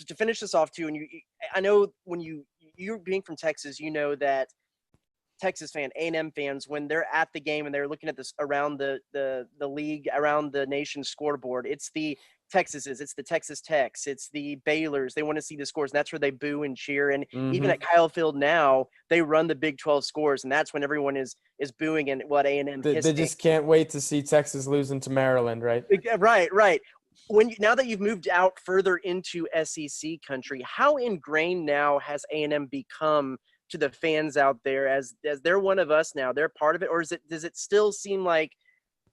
to finish this off too, and I know when you're being from Texas, you know that Texas fan, A&M fans, when they're at the game and they're looking at this around the league, around the nation's scoreboard, it's the Texases, it's the Texas Techs, it's the Baylors. They want to see the scores, and that's where they boo and cheer. And even at Kyle Field now, they run the Big 12 scores, and that's when everyone is booing and what A&M They hissing. just can't wait to see Texas losing to Maryland, right? Right. Now that you've moved out further into SEC country, how ingrained now has A&M become to the fans out there as they're one of us now? They're part of it, or does it still seem like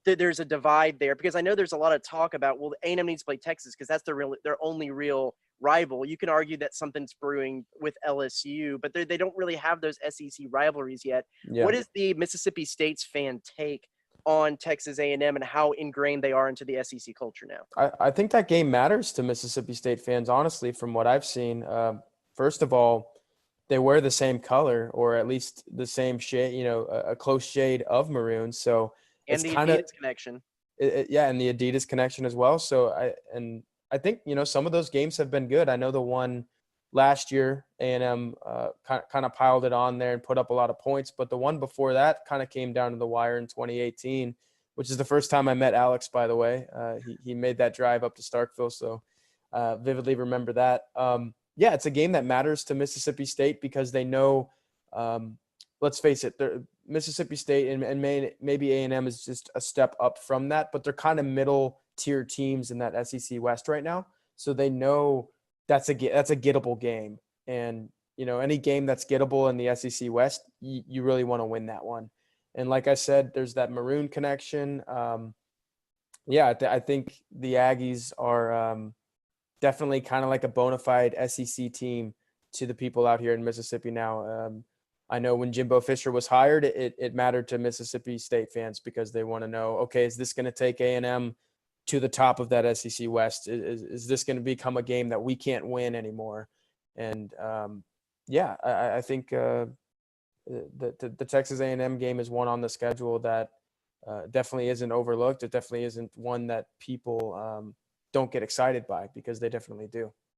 there's a divide there? Because I know there's a lot of talk about, well, A&M needs to play Texas because that's their only real rival. You can argue that something's brewing with LSU, but they don't really have those SEC rivalries yet. Yeah. What is the Mississippi State's fan take on Texas A&M and how ingrained they are into the SEC culture now? I think that game matters to Mississippi State fans, honestly, from what I've seen. First of all, they wear the same color, or at least the same shade, a close shade of maroon. So and the Adidas connection. And the Adidas connection as well. So I think, some of those games have been good. I know the one last year, A&M kind of piled it on there and put up a lot of points. But the one before that kind of came down to the wire in 2018, which is the first time I met Alex, by the way. He made that drive up to Starkville, so vividly remember that. Yeah, it's a game that matters to Mississippi State because they know, let's face it, Mississippi State and maybe A&M is just a step up from that, but they're kind of middle-tier teams in that SEC West right now. So they know that's a gettable game. And, any game that's gettable in the SEC West, you really want to win that one. And like I said, there's that maroon connection. I think the Aggies are definitely kind of like a bona fide SEC team to the people out here in Mississippi now. I know when Jimbo Fisher was hired, it mattered to Mississippi State fans because they want to know, okay, is this going to take A&M to the top of that SEC West? Is this going to become a game that we can't win anymore? And I think the Texas A&M game is one on the schedule that definitely isn't overlooked. It definitely isn't one that people don't get excited by, because they definitely do.